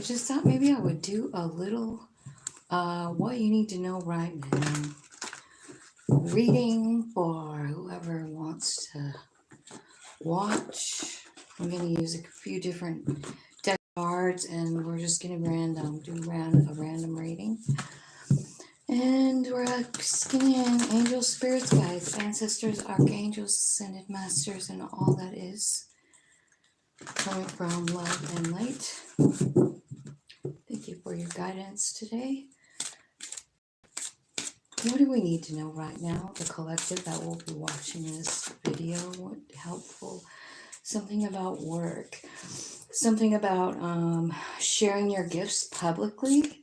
just thought maybe I would do a little what you need to know right now reading for whoever wants to watch. I'm going to use a few different deck cards and we're just going to a random reading. And we're scanning angels, spirits, guides, ancestors, archangels, ascended masters, and all that is coming from love and light. Thank you for your guidance today. What do we need to know right now? The collective that will be watching this video, what helpful, something about work, something about sharing your gifts publicly.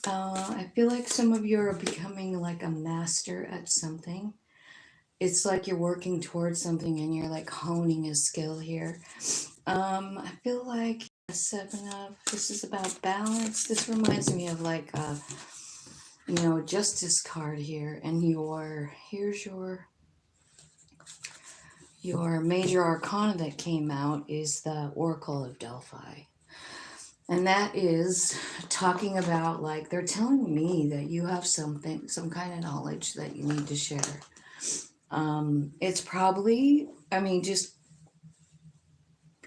I feel like some of you are becoming like a master at something. It's like you're working towards something and you're like honing a skill here. I feel like this is about balance. This reminds me of like justice card here, and here's your major arcana that came out is the Oracle of Delphi. And that is talking about, like, they're telling me that you have some kind of knowledge that you need to share. It's probably,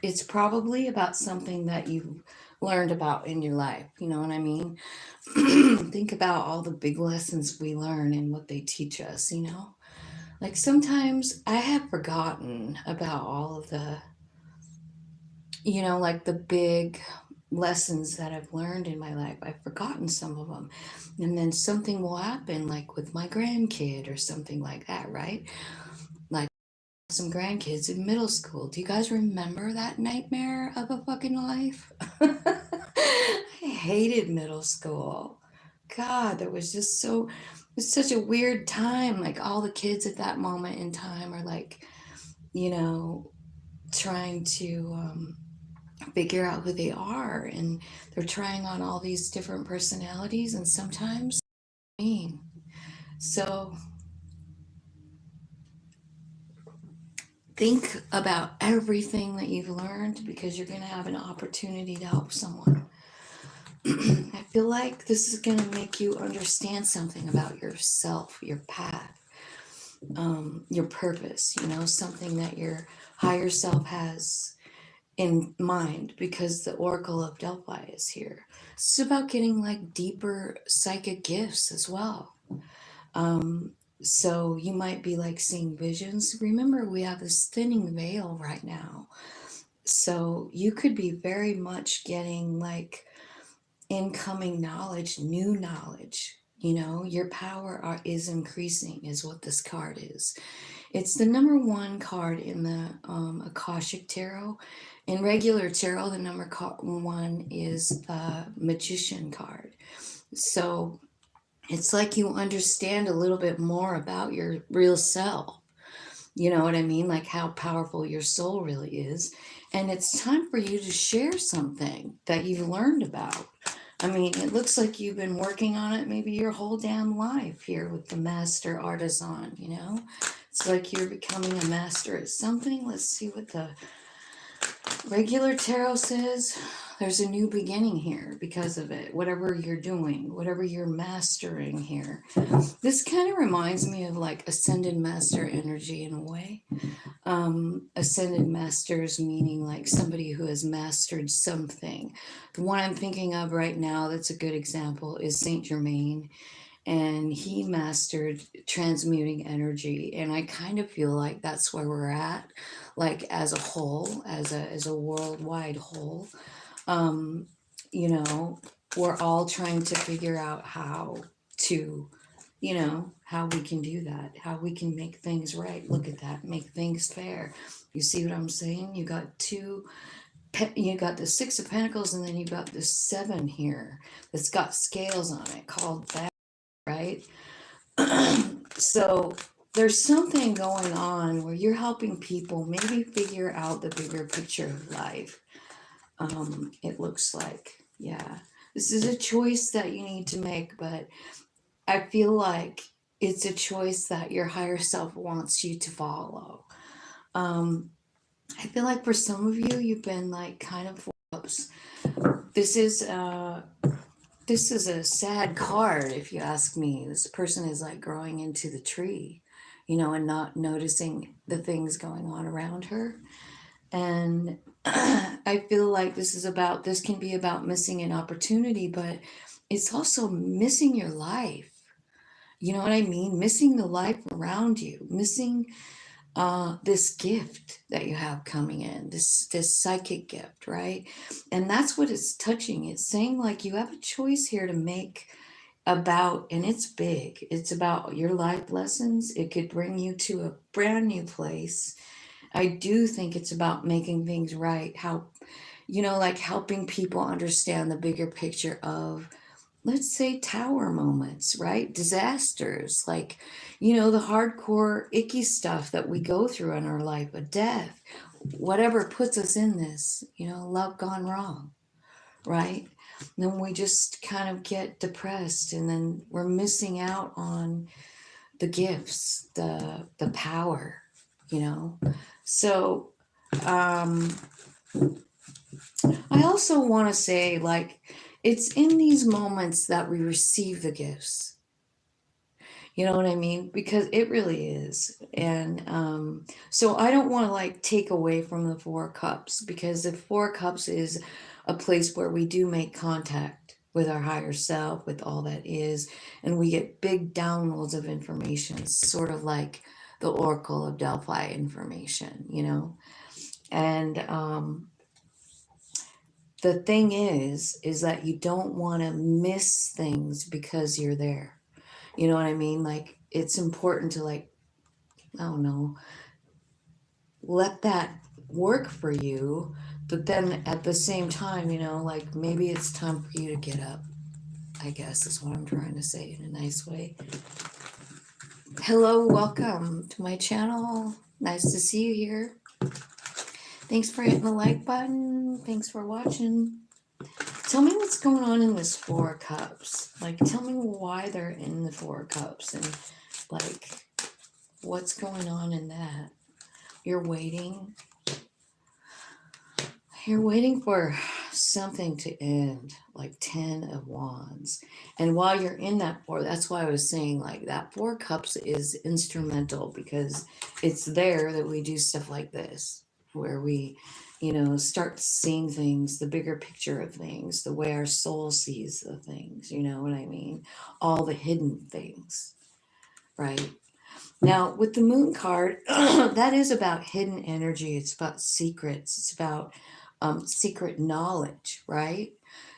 it's probably about something that you've learned about in your life. You know what I mean? Think about all the big lessons we learn and what they teach us, Like sometimes I have forgotten about all of the, like the big lessons that I've learned in my life. I've forgotten some of them. And then something will happen, like with my grandkid or something like that, right? Like some grandkids in middle school. Do you guys remember that nightmare of a fucking life? I hated middle school. God, that was just so, it's such a weird time. Like all the kids at that moment in time are like, trying to figure out who they are, and they're trying on all these different personalities, and sometimes mean. So think about everything that you've learned because you're going to have an opportunity to help someone. I feel like this is going to make you understand something about yourself, your path, your purpose, something that your higher self has in mind, because the Oracle of Delphi is here. It's about getting like deeper psychic gifts as well. So you might be like seeing visions. Remember, we have this thinning veil right now. So you could be very much getting like incoming knowledge, new knowledge. Your power is increasing, is what this card is. It's the number one card in the Akashic Tarot. In regular tarot, the number one is the Magician card. So it's like you understand a little bit more about your real self. You know what I mean? Like how powerful your soul really is. And it's time for you to share something that you've learned about. It looks like you've been working on it maybe your whole damn life here with the master artisan, It's like you're becoming a master at something. Let's see what the regular tarot says. There's a new beginning here because of it. Whatever you're doing, whatever you're mastering here. This kind of reminds me of like ascended master energy in a way. Ascended masters meaning like somebody who has mastered something. The one I'm thinking of right now that's a good example is Saint Germain, and he mastered transmuting energy, and I kind of feel like that's where we're at, like as a whole, as a worldwide whole. um we're all trying to figure out how to, how we can do that, how we can make things right. Look at that, make things fair. You see what I'm saying? You got you got the Six of Pentacles, and then you got the Seven here that's got scales on it called that, right? So there's something going on where you're helping people maybe figure out the bigger picture of life. It looks like, yeah, this is a choice that you need to make, but I feel like it's a choice that your higher self wants you to follow. I feel like for some of you, you've been like kind of This is this is a sad card, if you ask me. This person is like growing into the tree, you know, and not noticing the things going on around her. And I feel like this can be about missing an opportunity, but it's also missing your life. You know what I mean? Missing the life around you, missing this gift that you have coming in, this psychic gift, right? And that's what it's touching. It's saying like you have a choice here to make about, and it's big. It's about your life lessons. It could bring you to a brand new place. I do think it's about making things right. How, you know, like helping people understand the bigger picture of, let's say, tower moments, right? Disasters, like, you know, the hardcore icky stuff that we go through in our life, a death, whatever puts us in this, you know, love gone wrong, right? And then we just kind of get depressed, and then we're missing out on the gifts, the power, you know. So I also want to say, like, it's in these moments that we receive the gifts. You know what I mean? Because it really is. And so I don't want to like take away from the Four Cups, because the Four Cups is a place where we do make contact with our higher self, with all that is, and we get big downloads of information, sort of like the Oracle of Delphi information, you know? And the thing is that you don't want to miss things because you're there. You know what I mean? Like, it's important to, like, I don't know, let that work for you. But then at the same time, you know, like maybe it's time for you to get up, I guess is what I'm trying to say in a nice way. Hello, welcome to my channel. Nice to see you here. Thanks for hitting the like button. Thanks for watching. Tell me what's going on in this Four Cups. Like, tell me why they're in the Four Cups, and like, what's going on in that. You're waiting. You're waiting for something to end, like 10 of Wands. And while you're in that four, that's why I was saying like that Four Cups is instrumental, because it's there that we do stuff like this, where we, you know, start seeing things, the bigger picture of things, the way our soul sees the things, you know what I mean? All the hidden things, right? Now, with the Moon card, that is about hidden energy. It's about secrets. It's about secret knowledge, right?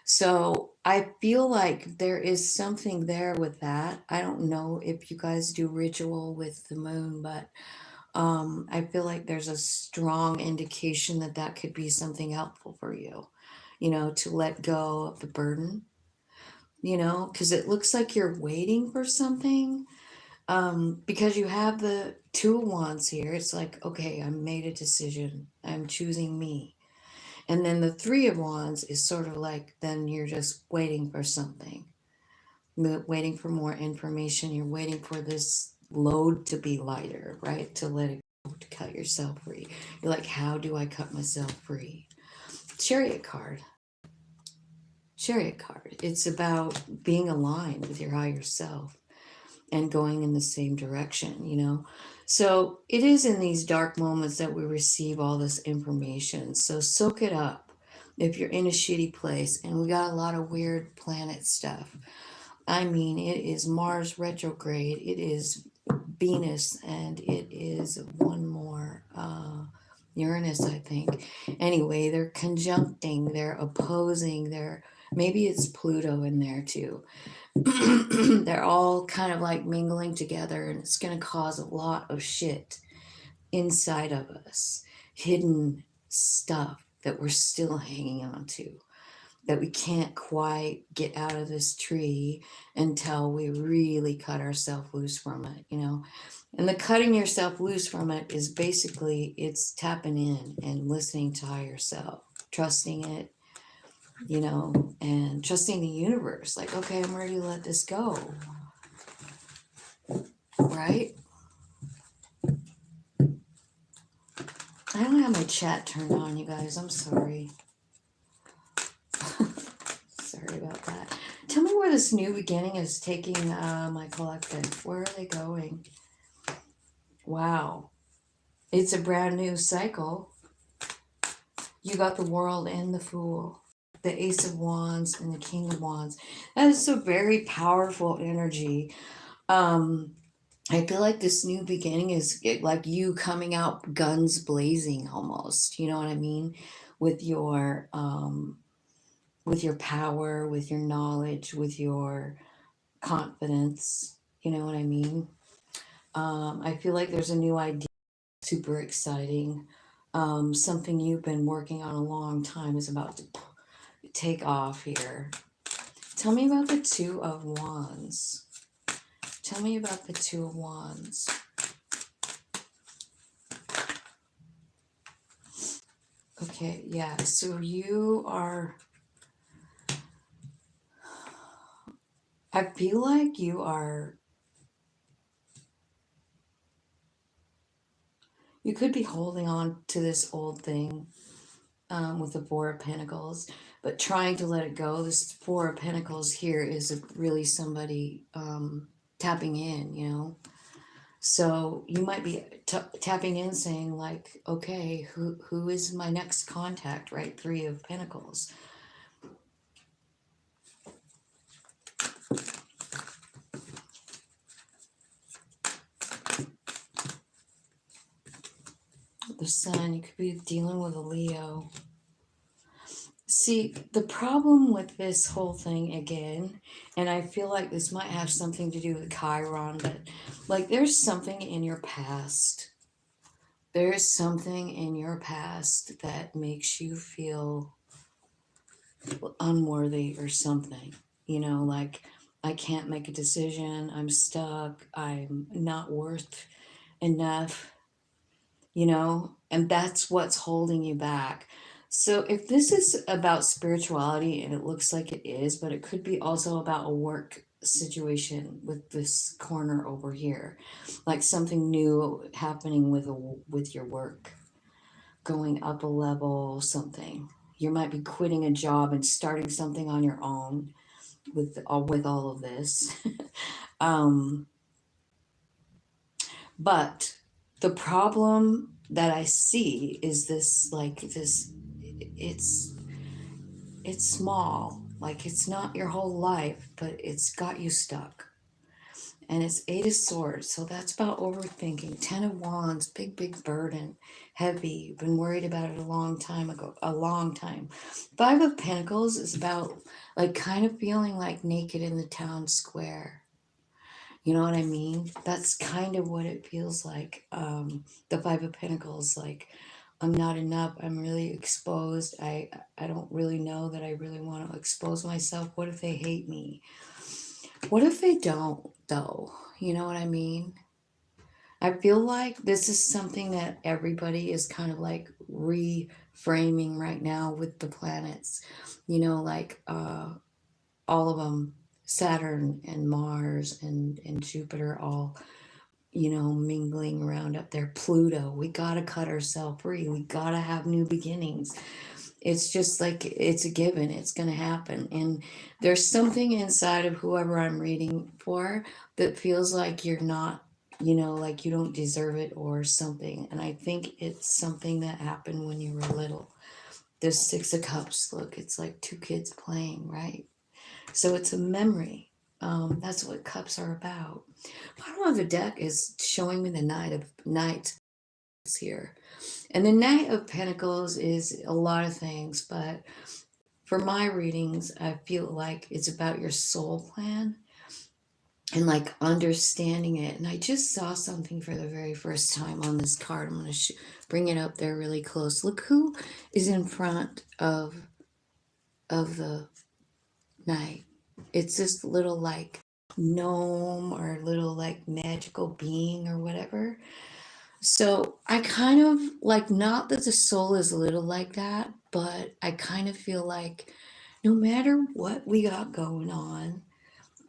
So I feel like there is something there with that. I don't know if you guys do ritual with the moon, but I feel like there's a strong indication that that could be something helpful for you know, to let go of the burden, you know, because it looks like you're waiting for something. Because you have the Two of Wands here. It's like, okay, I made a decision. I'm choosing me. And then the Three of Wands is sort of like, then you're just waiting for something, waiting for more information. You're waiting for this load to be lighter, right? To let it go, to cut yourself free. You're like, how do I cut myself free? Chariot card. Chariot card. It's about being aligned with your higher self and going in the same direction, you know? So it is in these dark moments that we receive all this information. So soak it up if you're in a shitty place. And we got a lot of weird planet stuff. I mean, it is Mars retrograde, it is Venus, and it is one more, Uranus, I think. Anyway, they're conjuncting, they're opposing, maybe it's Pluto in there too. They're all kind of like mingling together, and it's going to cause a lot of shit inside of us, hidden stuff that we're still hanging on to, that we can't quite get out of this tree until we really cut ourselves loose from it, you know. And the cutting yourself loose from it is basically, it's tapping in and listening to higher self, trusting it, you know, and trusting the universe. Like, okay, I'm ready to let this go. Right? I don't have my chat turned on, you guys. I'm sorry. where this new beginning is taking my collective? Where are they going? Wow. It's a brand new cycle. You got the World and the Fool, the Ace of Wands and the King of Wands. That is a very powerful energy. I feel like this new beginning is like you coming out guns blazing almost. You know what I mean? With your power, with your knowledge, with your confidence. You know what I mean? I feel like there's a new idea, super exciting. Something you've been working on a long time is about to take off here. Tell me about the Two of Wands. Tell me about the Two of Wands. Okay, yeah, so you are, I feel like you could be holding on to this old thing with the Four of Pentacles, but trying to let it go. This Four of Pentacles here is really somebody tapping in, you know? So you might be tapping in saying like, okay, who is my next contact, right? Three of Pentacles. The Sun, you could be dealing with a Leo. See, the problem with this whole thing again, and I feel like this might have something to do with Chiron, but like there's something in your past. There's something in your past that makes you feel unworthy or something. You know, like I can't make a decision, I'm stuck, I'm not worth enough, you know, and that's what's holding you back. So if this is about spirituality, and it looks like it is, but it could be also about a work situation with this corner over here, like something new happening with your work, going up a level, something. You might be quitting a job and starting something on your own with all of this. um, but the problem that I see is this, like this, it's it's small, like it's not your whole life, but it's got you stuck. And it's Eight of Swords, so that's about overthinking. Ten of Wands, big burden, heavy. You've been worried about it a long time ago, a long time. Five of Pentacles is about like kind of feeling like naked in the town square. You know what I mean? That's kind of what it feels like. The Five of Pentacles, like I'm not enough. I'm really exposed. I don't really know that I really want to expose myself. What if they hate me? What if they don't, though? You know what I mean? I feel like this is something that everybody is kind of like reframing right now with the planets. You know, like all of them, Saturn and Mars and Jupiter, all, you know, mingling around up there. Pluto, we got to cut ourselves free. We got to have new beginnings. It's just like it's a given, it's going to happen. And there's something inside of whoever I'm reading for that feels like you're not, you know, like you don't deserve it or something. And I think it's something that happened when you were little. There's Six of Cups, look, it's like two kids playing, right? So it's a memory. That's what cups are about. Bottom of the deck is showing me the Knight here. And the Knight of Pentacles is a lot of things, but for my readings, I feel like it's about your soul plan and like understanding it. And I just saw something for the very first time on this card. I'm going to bring it up there really close. Look who is in front of the Knight. It's this little like gnome or little like magical being or whatever. So I kind of like, not that the soul is little like that, but I kind of feel like no matter what we got going on,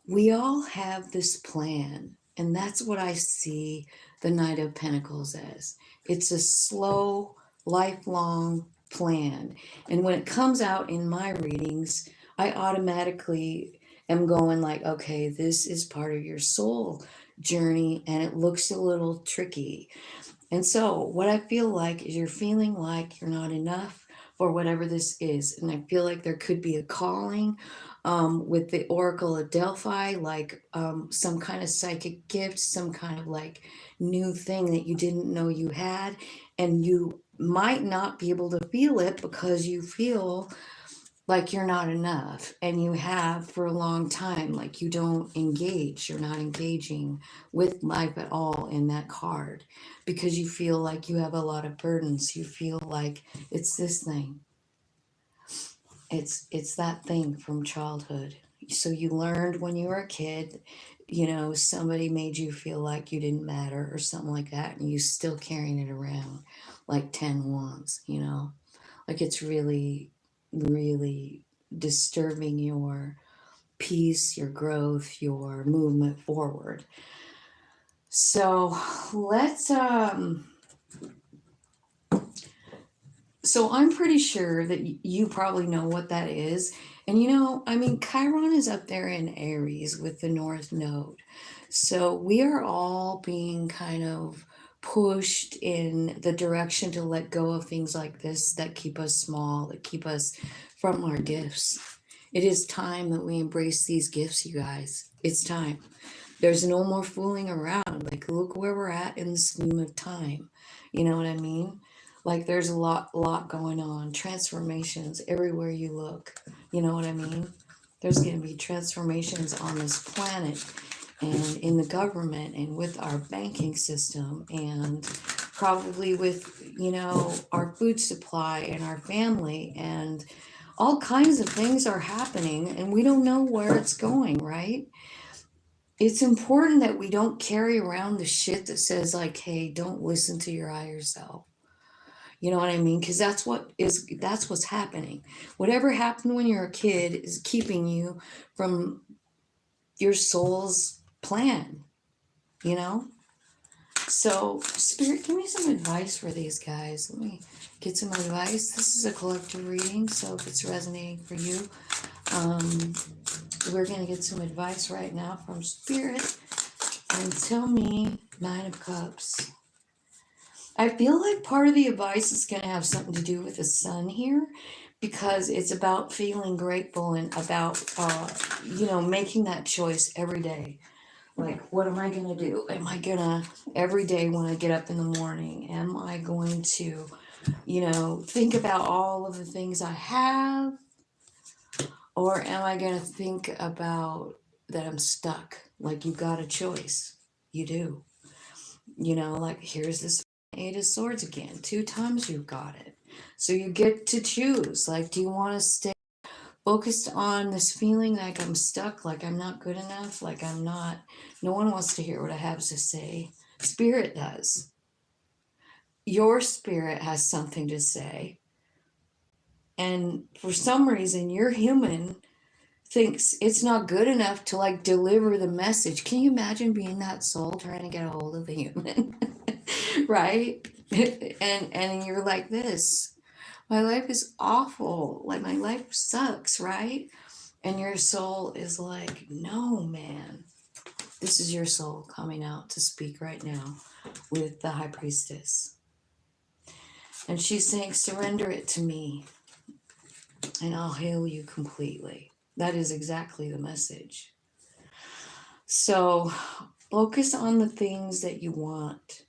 we all have this plan. And that's what I see the Knight of Pentacles as. It's a slow, lifelong plan. And when it comes out in my readings, I automatically am going like, okay, this is part of your soul journey and it looks a little tricky. And so, what I feel like is you're feeling like you're not enough for whatever this is. And I feel like there could be a calling with the Oracle of Delphi, like some kind of psychic gift, some kind of like new thing that you didn't know you had. And you might not be able to feel it because you feel like you're not enough, and you have for a long time. Like you don't engage, you're not engaging with life at all in that card because you feel like you have a lot of burdens. You feel like it's this thing, it's that thing from childhood. So you learned when you were a kid, somebody made you feel like you didn't matter or something like that, and you still carrying it around like 10 wands. Like it's really, really disturbing your peace, your growth, your movement forward. So let's so I'm pretty sure that you probably know what that is. And I mean, Chiron is up there in Aries with the North Node. So we are all being kind of pushed in the direction to let go of things like this that keep us small, that keep us from our gifts. It is time that we embrace these gifts, you guys. It's time. There's no more fooling around. Like, look where we're at in the scheme of time. You know what I mean? Like, there's a lot going on. Transformations everywhere you look. You know what I mean? There's going to be transformations on this planet and in the government and with our banking system and probably with, our food supply and our family, and all kinds of things are happening and we don't know where it's going, right? It's important that we don't carry around the shit that says like, hey, don't listen to your higher self. You know what I mean? Because that's what's happening. Whatever happened when you're a kid is keeping you from your soul's plan, you know? So, Spirit, give me some advice for these guys. Let me get some advice. This is a collective reading, so if it's resonating for you, we're going to get some advice right now from Spirit. And tell me, Nine of Cups. I feel like part of the advice is going to have something to do with the sun here, because it's about feeling grateful and about, making that choice every day. Like, what am I going to do? Am I going to, every day when I get up in the morning, am I going to, think about all of the things I have? Or am I going to think about that I'm stuck? Like, you've got a choice. You do. Like, here's this Eight of Swords again. 2 times you've got it. So you get to choose. Like, do you want to stay focused on this feeling like I'm stuck, like I'm not good enough, like I'm not, no one wants to hear what I have to say? Spirit does. Your spirit has something to say. And for some reason, your human thinks it's not good enough to like deliver the message. Can you imagine being that soul trying to get a hold of the human? Right? And you're like this. My life is awful. Like my life sucks, right? And your soul is like, no, man. This is your soul coming out to speak right now with the High Priestess. And she's saying, surrender it to me and I'll heal you completely. That is exactly the message. So focus on the things that you want.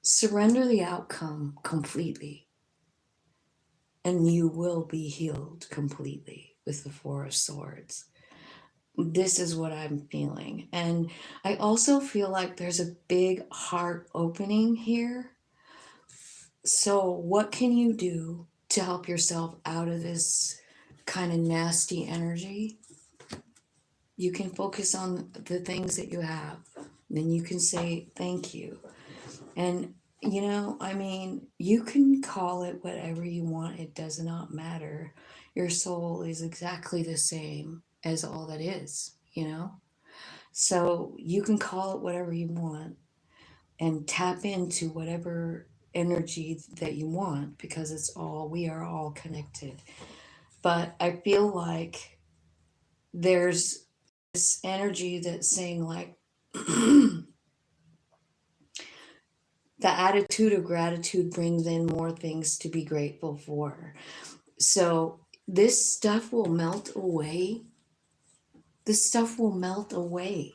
Surrender the outcome completely, and you will be healed completely with the Four of Swords. This is what I'm feeling. And I also feel like there's a big heart opening here. So what can you do to help yourself out of this kind of nasty energy? You can focus on the things that you have. Then you can say thank you. And you can call it whatever you want. It does not matter. Your soul is exactly the same as all that is, So you can call it whatever you want and tap into whatever energy that you want, because we are all connected. But I feel like there's this energy that's saying like the attitude of gratitude brings in more things to be grateful for. So this stuff will melt away. This stuff will melt away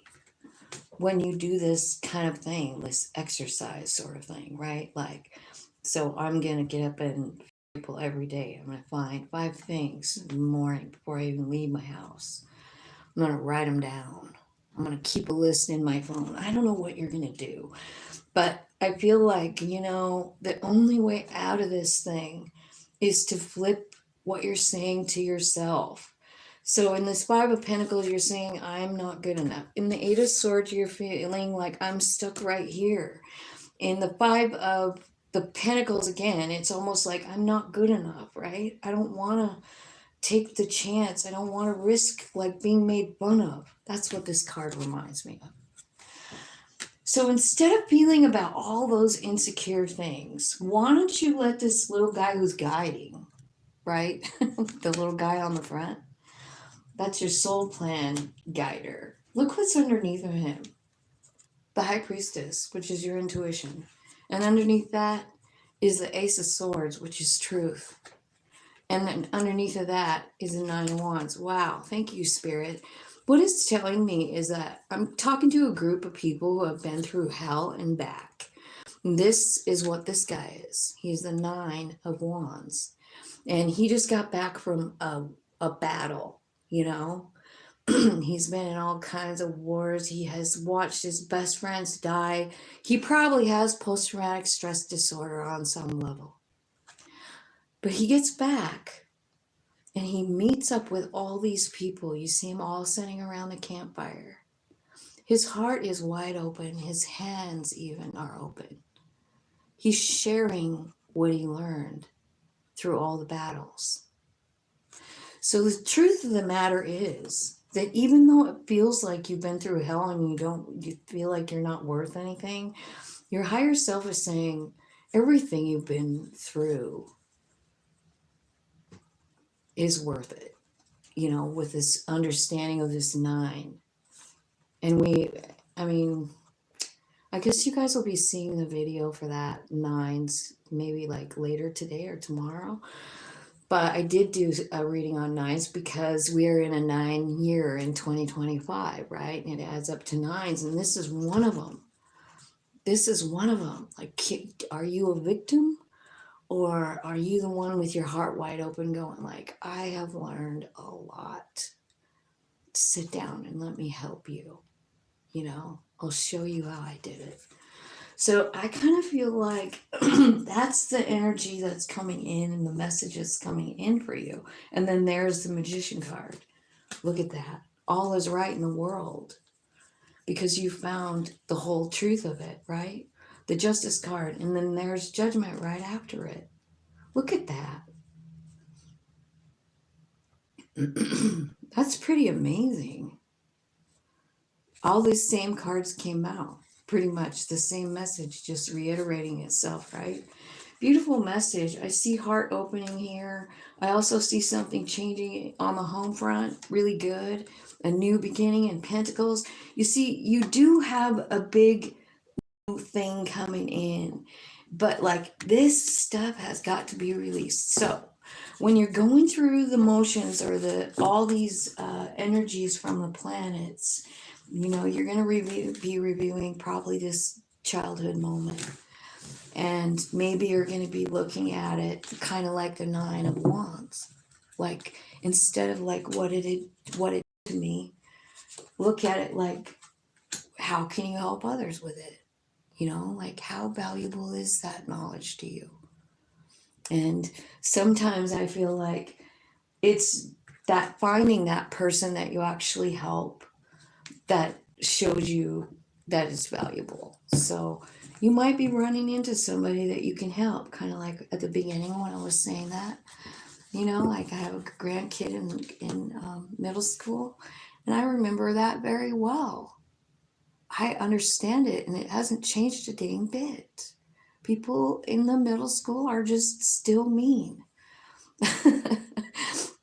when you do this kind of thing, this exercise sort of thing, right? Like, so I'm going to get up and people every day. I'm going to find 5 things in the morning before I even leave my house. I'm going to write them down. I'm going to keep a list in my phone. I don't know what you're going to do, but I feel like, the only way out of this thing is to flip what you're saying to yourself. So in this 5 of Pentacles, you're saying, I'm not good enough. In the 8 of Swords, you're feeling like I'm stuck right here. In the 5 of the Pentacles, again, it's almost like I'm not good enough, right? I don't want to take the chance. I don't want to risk like being made fun of. That's what this card reminds me of. So instead of feeling about all those insecure things, why don't you let this little guy who's guiding, right? The little guy on the front, that's your soul plan guider. Look what's underneath of him. The High Priestess, which is your intuition. And underneath that is the Ace of Swords, which is truth. And then underneath of that is the 9 of Wands. Wow, thank you, Spirit. What it's telling me is that I'm talking to a group of people who have been through hell and back. This is what this guy is. He's the 9 of Wands. And he just got back from a battle, He's been in all kinds of wars. He has watched his best friends die. He probably has post-traumatic stress disorder on some level. But he gets back and he meets up with all these people. You see him all sitting around the campfire. His heart is wide open. His hands even are open. He's sharing what he learned through all the battles. So the truth of the matter is that even though it feels like you've been through hell and you feel like you're not worth anything, your higher self is saying everything you've been through is worth it, with this understanding of this 9. And I guess you guys will be seeing the video for that 9s maybe like later today or tomorrow. But I did do a reading on 9s because we are in a 9 year in 2025, right? And it adds up to 9s. And this is one of them. This is one of them. Like, are you a victim? Or are you the one with your heart wide open going like, I have learned a lot. Sit down and let me help you. I'll show you how I did it. So I kind of feel like that's the energy that's coming in and the message that's coming in for you. And then there's the Magician card. Look at that. All is right in the world because you found the whole truth of it, right? The Justice card. And then there's Judgment right after it. Look at that. That's pretty amazing. All these same cards came out. Pretty much the same message, just reiterating itself, right? Beautiful message. I see heart opening here. I also see something changing on the home front. Really good. A new beginning in Pentacles. You see, you do have a big thing coming in, but like this stuff has got to be released. So when you're going through the motions or all these energies from the planets, you're going to be reviewing probably this childhood moment. And maybe you're going to be looking at it kind of like the 9 of Wands. Like, instead of like what it did to me, look at it like, how can you help others with it? Like, how valuable is that knowledge to you? And sometimes I feel like it's that finding that person that you actually help that shows you that it's valuable. So you might be running into somebody that you can help, kind of like at the beginning when I was saying that. Like I have a grandkid in middle school, and I remember that very well. I understand it, and it hasn't changed a dang bit. People in the middle school are just still mean.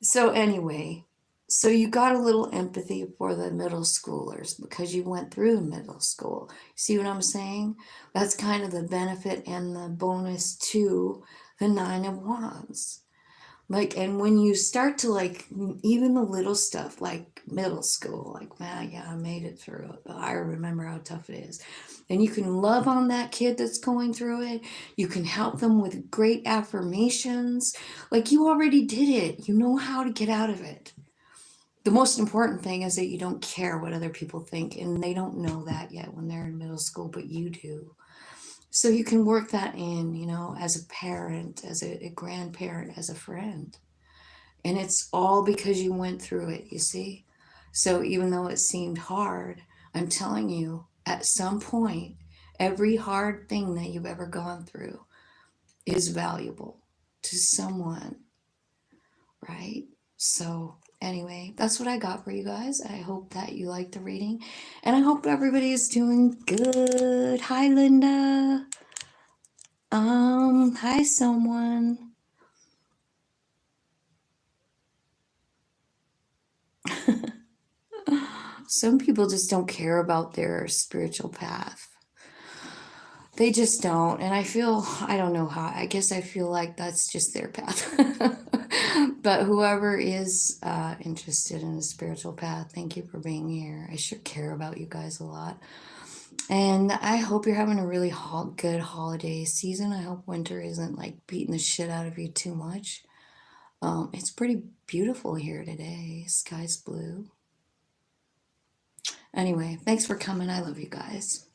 So anyway, So you got a little empathy for the middle schoolers because you went through middle school. See what I'm saying? That's kind of the benefit and the bonus to the Nine of Wands. Like, and when you start to like even the little stuff like middle school, like, man, yeah, I made it through it. I remember how tough it is. And you can love on that kid that's going through it. You can help them with great affirmations. Like, you already did it. You know how to get out of it. The most important thing is that you don't care what other people think, and they don't know that yet when they're in middle school, but you do. So you can work that in, as a parent, as a grandparent, as a friend. And it's all because you went through it, you see? So even though it seemed hard, I'm telling you, at some point, every hard thing that you've ever gone through is valuable to someone, right? So, anyway, that's what I got for you guys. I hope that you liked the reading, and I hope everybody is doing good. Hi, Linda. Hi, someone. Some people just don't care about their spiritual path. They just don't. And I don't know how, I guess I feel like that's just their path. But whoever is interested in a spiritual path, thank you for being here. I sure care about you guys a lot. And I hope you're having a really good holiday season. I hope winter isn't like beating the shit out of you too much. It's pretty beautiful here today. Sky's blue. Anyway, thanks for coming. I love you guys.